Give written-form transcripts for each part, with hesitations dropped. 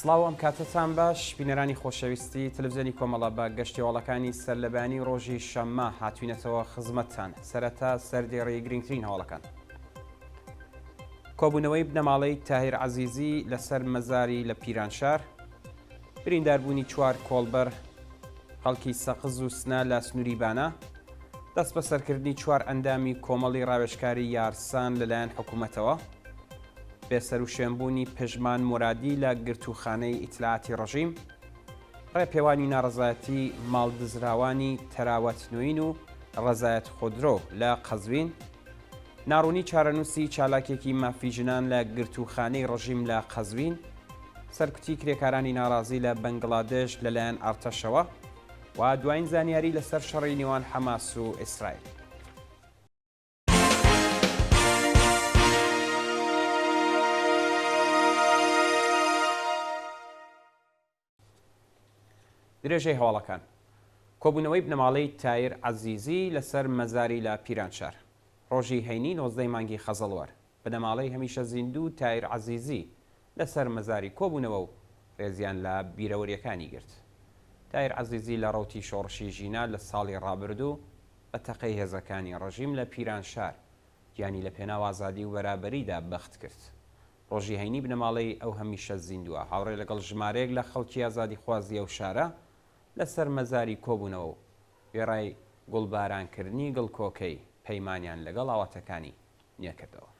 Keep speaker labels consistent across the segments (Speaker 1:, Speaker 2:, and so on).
Speaker 1: سڵاو ئەم کاتتان باش بینەرانی خۆشەویستی تەلەڤیزیۆنی کۆمەڵە بە گەشتیوەڵەکانی سەرلەبانی ڕۆژی شەممە هاتوینەتەوە خزمەتتان سەرەتا سەردێڕی گرنگترین هەوڵەکان. کۆبوونەوەی بنەماڵەی تاهیر عەزیزی لەسەر مەزاری لە پیرانشار، برینداربوونی چوار کۆڵبەر خەڵکی سەقز و سنا لە سنووری بانە، دەست بە سەرکردنی چوار ئەندامی کۆمەڵی ڕاوێژکاری یارسان لەلایەن حکوومەتەوە، بێسەر و شوێنبوونی پژمان مرادی لە گرتوخانەی ئیتلاعاتی ڕژیم، ڕێپێوانی ناڕەزایەتی ماڵدزراوانی تەراوەت نوین و ڕەزایەت خودرۆ لە قەزوین، ناڕوونی چارەنووسی چالاکێکی مافیژنان لە گرتوخانەی ڕژیم لە قەزوین، سەرکوتی کرێکارانی ناڕازی لە بەنگڵادێش لەلایەن ئارتەشەوە و دوایین زانیاری لەسەر شەڕی نێوان حەماس و ئیسرائیل. درێژەی هەواڵەکان. کۆبوونەوەی بنەماڵەی تایر عەزیزی لەسەر مەزاری لە پیرانشار، ڕۆژی هەینی 19 مانگی خەزەڵوەر، بنەماڵەی هەمیشە زیندوو تایر عەزیزی لەسەر مەزاری کۆبوونەوە و ڕێزیان لە بیرەوەریەکانی گرت. تایر عەزیزی لە ڕەوتی شۆڕشی ژینا لە ساڵی ڕابردوو بە تەقەی هێزەکانی ڕژیم لە پیرانشار گیانی لە پێناو ئازادی و بەرابەریدا بەخت کرد. ڕۆژی هەینی بنەماڵەی ئەو هەمیشە زیندووە هاوڕێ لەگەڵ ژمارەیەک لە خەڵکی ئازادی خوازی ئەو شارە لەسەر مەزاری کۆبوونەوە و وێڕای گوڵبارانکردنی گڵکۆکەی پەیمانیان لەگەڵ ئاواتەکانی نیەکردەوە.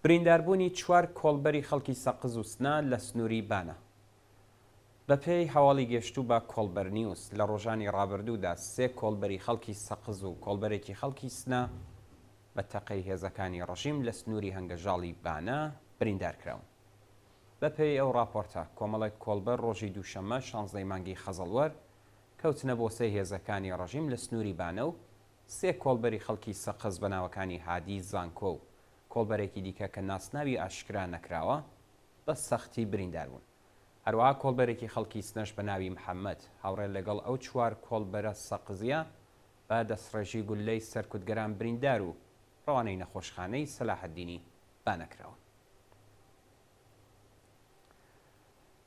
Speaker 1: برینداربوونی چوار کۆڵبەری خەڵکی سەقز و سنا لە سنووری بانە. بەپێی هەواڵی گەشتوو بە کۆڵبەر نیوس لە ڕۆژانی ڕابردوودا 3 کۆڵبەری خەڵکی سەقز و کۆڵبەرێکی خەڵکی سنا بە تەقەی هێزەکانی ڕژیم لە سنووری هەنگەژاڵی بانە بریندارکراون. بەپێی ئەو راپۆرتە کۆمەڵێک کۆڵبەر ڕۆژی دووشەممە 16 مانگی خەزەڵوەر کەوتنە بۆ سێ هێزەکانی ڕژیم لە سنووری بانە و 3 کۆڵبەری خەڵکی سەقز بە ناوەکانی هادی زانکۆ و کۆڵبەرێکی دیکە کە ناسناوی ئاشکرا نەکراوە بە سەختی برینداربوون. هەروەها کۆڵبەرێکی خەڵکی سنەش بە ناوی محەممەد هاوڕێ لەگەڵ ئەو چوار کۆڵبەرە سەقزیە بە دەستڕێژی گولەی سەرکوتگەران بریندار و ڕەوانەی نەخۆشخانەی سەلاحەددینی بانەکراون.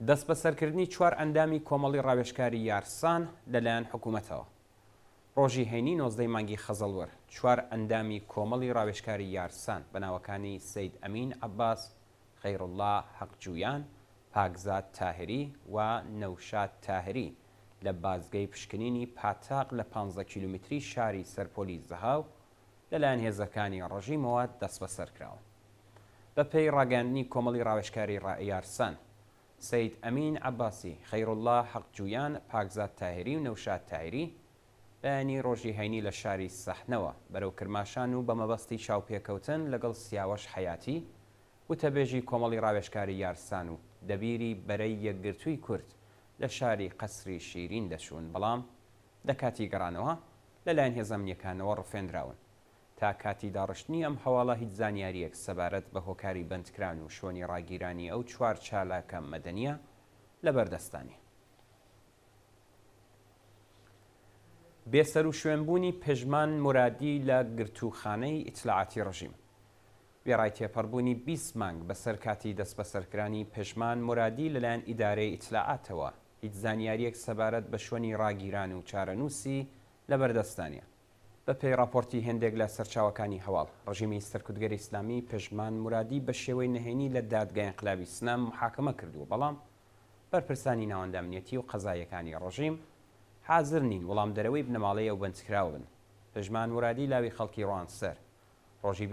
Speaker 1: دەست بە سەرکردنی چوار ئەندامی کۆمەڵی ڕاوێژکاری یارسان لەلایەن حکوومەتەوە. ڕۆژی هەینی 19 مانگی خەزەڵوەر چوار ئەندامی کۆمەڵی ڕاوێژکاری یارسان بە ناوەکانی سەید ئەمین عەباس، خەیڕوڵڵا حەقجویان، پاکزاد تاهری و نەوشاد تاهری لە بازگەی پشکنینی پاتاق لە 15 کیلومتری شاری سەرپۆلی زەهاو لەلایەن هێزەکانی ڕژیمەوە دەست بەسەر کراوە. بەپێی ڕاگەاندنی کۆمەڵی ڕاوێژکاری یارسان، سەید ئەمین عەباسی، خەیڕوڵڵا حەقجویان، پاکزاد تاهری و نەوشاد تاهری بەیانی ڕۆژی هەینی لە شاری سەحنەوە بەرەو کرماشان و بە مەبەستی چاوپێکەوتن لەگەڵ سیاوەش حەیاتی وتەبێژی کۆمەڵی ڕاوێژکاری یارسان و دەبیری بەرەی یەکگرتووی کورد لە شاری قەسری شیرین دەچوون، بەڵام دەکاتی گەڕانەوە لەلایەن هێزەمنیەکانەوە ڕفێنراون. تا کاتی داڕشتنی ئەم هەواڵە هیچ زانیاریەک سەبارەت بە هۆکاری بەندکران و شۆنی ڕاگیرانی ئەو چوار چالاکە مەدەنیە لەبەردەستانی. بێسەر و شوێنبوونی پژمان مرادی لە گرتوخانەی ئیتلاعاتی ڕژیم، وێڕای تێپەڕبوونی 20 مانگ بەسەر کاتی دەست بەسەرکرانی پژمان مرادی لەلایەن ئیدارەی ئیتلاعاتەوە هیچ زانیاریەک سەبارەت بە شوێنی ڕاگیران و چارەنووسی لەبەردەستانیە. بەپێی راپۆرتی هێندێک لە سەرچاوەکانی هەواڵ، ڕژیمی سەرکوتگەری ئیسلامی پژمان مرادی بە شێوەی نهێنی لە دادگای ئینقلابی سنەم محاکەمە کردووە، بەڵام بەرپرسانی ناوەندامنیەتی و قەزایەکانی ڕژیم حازر نین وەڵام دەرەوەی بنەماڵەی ئەو بەندکراوە بن. پژمان مرادی لاوی خەڵکی ڕوانسەر ڕۆژی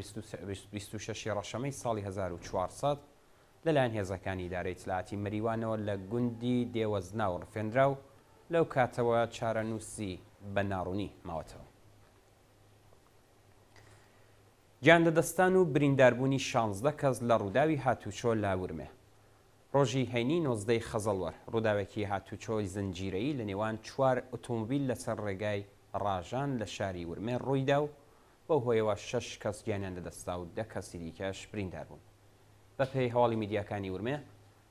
Speaker 1: 26 ڕەشەمەی ساڵی 1400 لەلایەن هێزەکانی ئیدارەی ئیتلاعاتی مەریوانەوە لە گوندی دێوەزنا و ڕفێنرا و لەو کاتەوە چارەنووسی بە ناڕوونی ماوەتەوە. گیاندەدەستان و برینداربوونی 16 کەس لە ڕووداوی هاتوچۆ لا ورمێ. ڕۆژی هەینی 19 خەزەڵوەر ڕووداوێکی هاتوچۆی زنجیرەیی لە نێوان 4 ئۆتۆمۆبیل لەسەر ڕێگای ڕاژان لە شاری ورمێ ڕوویدا و بەو هۆیەوە 6 کەس گیانیان دەدەستا و 10 کەسی دیکەش بریندار بوون. بەپێی هەواڵی میدیاکانی ورمێ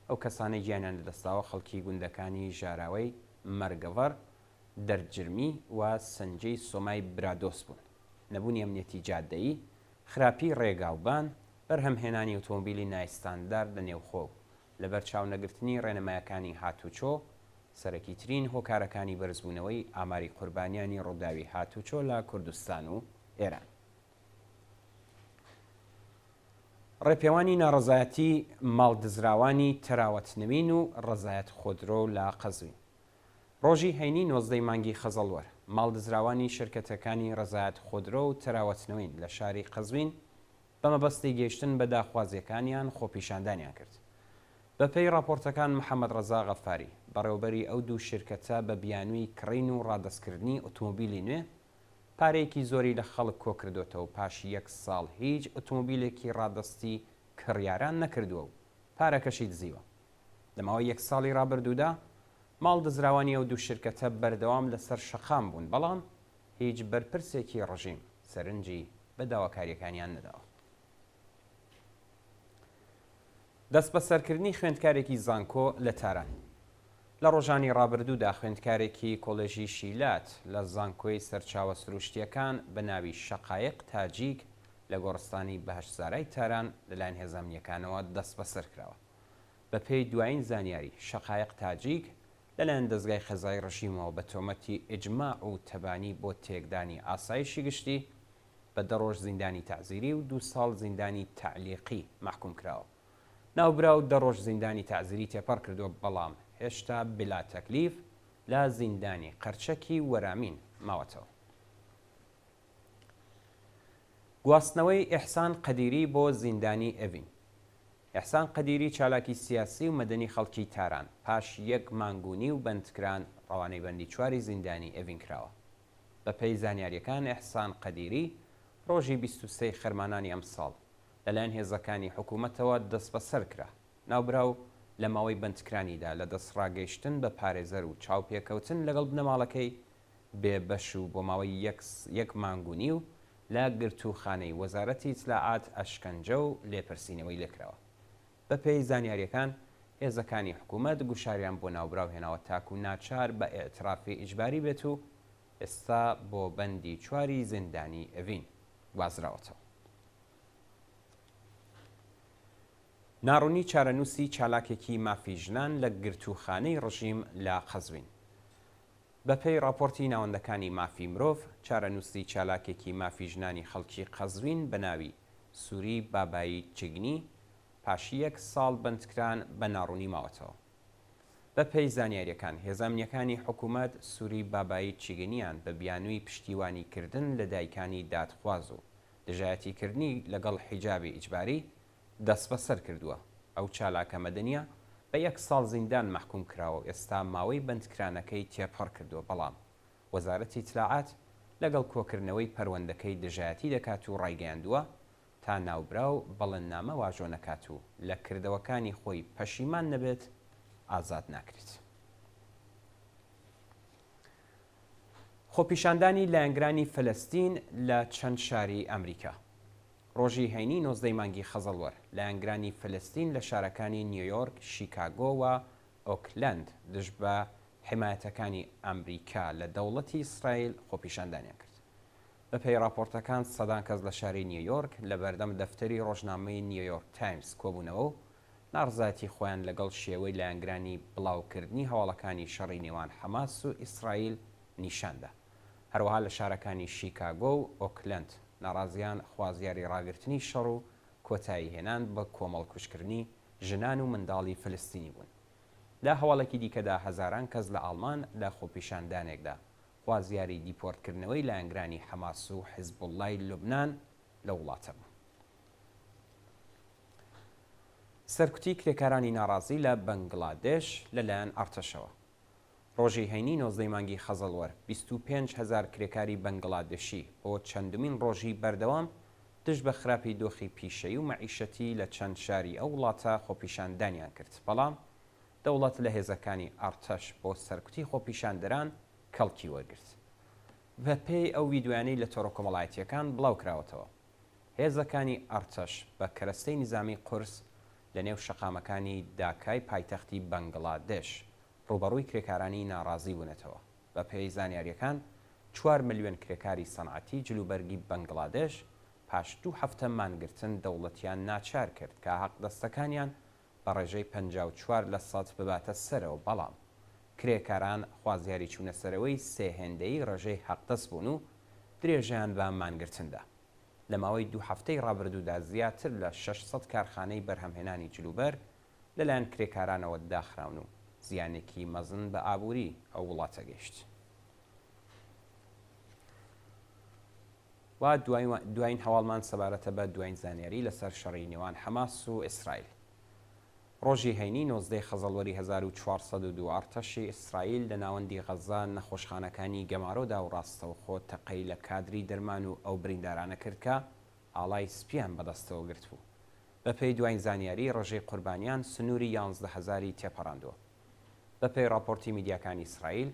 Speaker 1: ئەو کەسانەی گیانیان دەدەستاوە خەڵکی گوندەکانی ژاراوەی مەرگەڤەر، دەرجرمی و سەنجەی سۆمای برادۆس بوون. نەبوونی ئەمنیەتی جادەیی، خراپی ڕێگاوبان، بەرهەمهێنانی ئۆتۆمۆبیلی نایستاندار لە نێوخۆ لەبەر چاونەگرتنی ڕێنەمایەکانی هاتوچۆ سەرەکیترین هۆکارەکانی بەرزبوونەوەی ئاماری قوربانیانی ڕووداوی هاتوچۆ لە کوردستان و ئێران. ڕێپێوانی ناڕەزایەتی ماڵدزراوانی تەراوەتنەوین و ڕەزایەت خۆدرۆ لە قەزوین. ڕۆژی هەینی 19 مانگی خەزەڵوەر ماڵدزراوانی شرکەتەکانی ڕەزایەت خۆدرۆ و تەراوەتنەوین لە شاری قەزوین بەمەبەستی گەیشتن بە داخوازیەکانیان خۆپیشاندانیان کرد. بەپێی راپۆرتەکان محەممەد ڕەزا غەفاری بەڕێوەبەری ئەو دوو شرکەتە بە بیانووی کڕین و ڕادەستکردنی ئۆتۆمۆبیلی نوێ پارەیەکی زۆری لە خەڵک کۆ کردوێتەوە و پاش 1 ساڵ هیچ ئۆتۆمۆبیلێکی ڕادەستی کڕیاران نەکردووە و پارەکەشی دزیوە. لەماوەی 1 ساڵی ڕابردوودا ماڵ دزراوانی ئەو دوو شرکەتە بەردەوام لەسەر شەقام بوون، بەڵام هیچ بەرپرسێکی ڕژیم سەرنجی بە داواکاریەکانیان نەداوە. دەست بە سەرکردنی خوێندکارێکی زانکۆ لە تاران. لە ڕۆژانی ڕابردوودا خوێندکارێکی کۆلێژی شیلات لە زانکۆی سەرچاوە سروشتیەکان بە ناوی شەقایق تاجیک لە گۆڕستانی بەهەشزارای تاران لەلایەن هێزانیەکانەوە دەست بەسەر کراوە. بە پێی دوایین زانیاری شەقایق تاجیک لەلایەن دەستگای خەزای ڕژیمەوە بە تۆمەتی ئیجماع و تەبانی بۆ تێکدانی ئاسایشی گشتی بە 10 ڕۆژ زیندانی تەعزیری و 2 ساڵ زیندانی تەعلیقی محکوم کراوە. ناوبرا و 10 ڕۆژ زیندانی تەعزیری تێپەڕ کردووە، بەڵام هێشتا بلا تەکلیف لە زیندانی قەرچەکی وەرامین ماوەتەوە. گواستنەوەی ئیحسان قەدیری بۆ زیندانی ئەڤین. ئیحسان قەدیری چالاکی سیاسی و مەدەنی خەڵکی تاران پاش 1 مانگونی و بەندکران ڕەوانەی بەندی 4 زیندانی ئەڤین کراوە. بە پێی زانیاریەکان ئیحسان قەدیری ڕۆژی 23 خەرمانانی ئەم ساڵ لەلایەن هێزەکانی حکوومەتەوە دەست بەسەر کرا. ناوبرا و لە ماوەی بەندکرانیدا لە دەستڕاگەیشتن بە پارێزەر و چاوپێکەوتن لەگەڵ بنەماڵەکەی بێبەش و بۆ ماوەی 1 مانگونی و لە گرتوخانەی وەزارەتی ئیتلاعات ئەشکەنجە و لێپرسینەوەی لێکراوە. بە پێی زانیاریەکان هێزەکانی حکوومەت گوشاریان بۆ ناوبراو هێناوە تاکو ناچار بە ئێعترافی ئیجباری بێت و ئێستا بۆ بەندی 4 زیندانی ئەڤین وازراوەتەوە. ناڕوونی چارەنووسی چالاکێکی مافی ژنان لە گرتوخانەی ڕژیم لە قەزوین. بە پێی راپۆرتی ناوەندەکانی مافی مرۆڤ چارەنووسی چالاکێکی مافی ژنانی خەڵکی قەزوین بە ناوی سووری بابایی چگنی پاشی 1 ساڵ بەندکران بە ناڕوونی ماوەتەوە. بە پێی زانیاریەکان هێزانیەکانی حکوومەت سووری بابایی چگنیان بە بیانووی پشتیوانیکردن لە دایکانی دادخواز و دژایەتیکردنی لەگەڵ حیجابی ئیجباری دەست بەسەر کردووە. ئەو چالاکە مەدەنیە بە 1 ساڵ زیندان محکوم کراوە، ئێستا ماوەی بەندکرانەکەی تێپەڕ کردووە، بەڵام وەزارەتی ئیتلاعات لەگەڵ کۆکردنەوەی پەروەندەکەی دژایەتی دەکات و ڕایگەیاندووە تا ناوبرا و بەڵێننامە واژۆ نەکات و لە کردەوەکانی خۆی پەشیمان نەبێت ئازاد ناکرێت. خۆپیشاندانی لایەنگرانی فەلەستین لە چەند شاری ئەمریکا. ڕۆژی هەینی 19 مانگی خەزەڵوەر لایەنگرانی فەلەستین لە شارەکانی نیویۆرک، شیکاگۆ و ئۆکلەند دژ بە حمایەتەکانی ئەمریکا لە دەوڵەتی ئیسرائیل خۆپیشاندانیان کرد. بە پێی راپۆرتەکان سەدان کەس لە شاری نیویۆرک لە بەردەم دەفتەری ڕۆژنامەی نیویۆرک تایمز کۆبوونەوە و ناڕزایەتی خۆیان لەگەڵ شێوەی لایەنگرانی بڵاوکردنی هەواڵەکانی شەڕی نێوان حەماس و ئیسرائیل نیشاندا. هەروەها لە شارەکانی شیکاگۆ و ئۆکلەند ناڕازیان خوازیاری ڕاگررتنی شەڕ و کۆتایی هێنان بە کۆمەڵ کوشکردنی ژنان و منداڵی فلستینی بوون. لە هەواڵێکی دیکەدا هەزاران کەس لە ئاڵمان لە خۆپیشاندانێکدا خوازیاری دیپۆرتکردنەوەی لایەنگرانی حەماس و حیزبوڵڵای لوبنان لە وڵاتە بوو. سەرکوتی کرێکارانی ناڕازی لە بەنگڵادێش لەلایەن ئەرتەشەوە. ڕۆژی هەینی 19 مانگی خەزەڵوەر 25,000 کرێکاری بەنگڵادێشی بۆ چەندمین ڕۆژی بەردەوام دژ بە خراپی دۆخی پیشەیی و مەعیشەتی لە چەند شاری ئەو وڵاتە خۆپیشاندانیان کرد، بەڵام دەوڵەت لە هێزەکانی ئەرتەش بۆ سەرکوتی خۆپیشاندەران کەڵکی وەرگرت. بە پێی ئەو ڤیدیۆیانەی لە تۆڕە کۆمەڵایەتیەکان بڵاو کراوەتەوە، هێزەکانی ئەرتەش بە کەرەستەی نظامی قورس لە نێو شەقامەکانی داکای پایتەختی بەنگڵادێش ڕوبەڕووی کرێکارانی ناڕازی بوونەتەوە. بە پێی زانیاریەکان 4 ملیۆن کرێکاری سەنعەتی جلوبەرگی بەنگڵادێش پاش 2 هەفتە مانگرتن دەوڵەتیان ناچار کرد کە حەق دەستەکانیان بە ڕێژەی 54 لە سەد بباتە سەرەوە، بەڵام کرێکاران خوازیاری چوونە سەرەوەی سێهێندەی ڕێژەی حەقدەست بوون و درێژیان بە مانگرتندا. لە ماوەی 2 هەفتەی ڕابردوودا زیاتر لە 600 کارخانەی بەرهەمهێنانی جلوبەر لەلایەن کرێکارانەوە داخراون و زیانێکی مەزن بە ئابووری ئەو وڵاتە گەیشت. و دوایین هەواڵمان سەبارەتە بە دوایین زانیاری لەسەر شەڕی نێوان حەماس و ئیسرائیل. ڕۆژی هەینی 19 خەزەڵوەری 1402 ئارتەشی ئیسرائیل لە ناوەندی غەزا نەخۆشخانەکانی گەمارۆدا و ڕاستەوخۆ تەقەی لە کادری دەرمان و ئەو بریندارانە کرد کە ئاڵای سپیان بەدەستەوە گرت بوو. بەپێی دوایین زانیاری ڕێژەی قوربانیان سنووری 11,000 تێپەڕاندووە. بەپێی راپۆرتی میدیاکانی ئیسرائیل،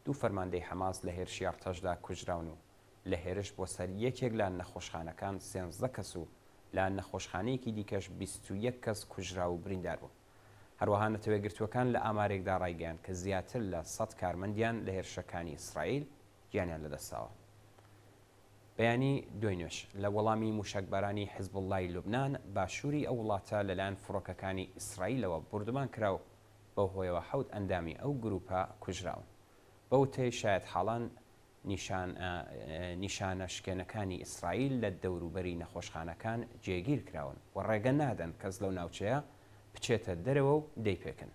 Speaker 1: 2 فەرماندەی حەماس لە هێرشی ئارتەشدا کوژراون و لە هێرش بۆ سەر یەکێک لە نەخۆشخانەکان 13 کەس و لە نەخۆشخانەیەکی دیکەش 21 کەس کوژرا و بریندار بوون. هەروەها نەتەوەیەگرتوەکان لە ئامارێکدا ڕایگەیاند کە زیاتر لە 100 کارمەندیان لە هێرشەکانی ئیسرائیل گیانیان لەدەستاوە. بەیانی دوای نوێش لە وەڵامی موشکبارانی حیزبوڵڵای لوبنان باشووری ئەو وڵاتە لەلایەن فڕۆکەکانی ئیسرائیلەوە بردومان کراو بەو هۆیەوە 7 ئەندامی ئەو گروپە کوژراون. بەو تێی شاید حاڵان نیشانە شکێنەکانی ئیسرائیل لە دەوروبەری نەخۆشخانەکان جێگیر کراون و ڕێگە نادەن کەس لەو ناوچەیە بچێتە دەرەوە و دەیپێکن.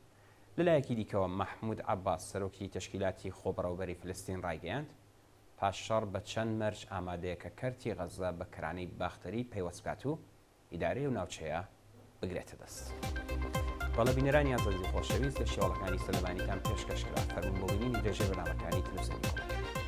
Speaker 1: لەلایەکی دیکەوە مەحموود عەباس سەرۆکی تەشکیلاتی خۆبڕەوبەری فلستین ڕایگەیاند پاش شەڕ بە چەند مەرج ئامادەیە کە کەرتی غەزا بە کەرانەی باختەری پەیوەست بکات و ئیدارەی و ناوچەیە بگرێتە دەست. بەڵە بینەرانی ئازادی خۆشەویست لە شێوەڵەکانی سەلمانیتان پێشکەشکرا فەرمون بۆ بینینی درێژەی بەنامەکانی تەلەڤیزیۆنی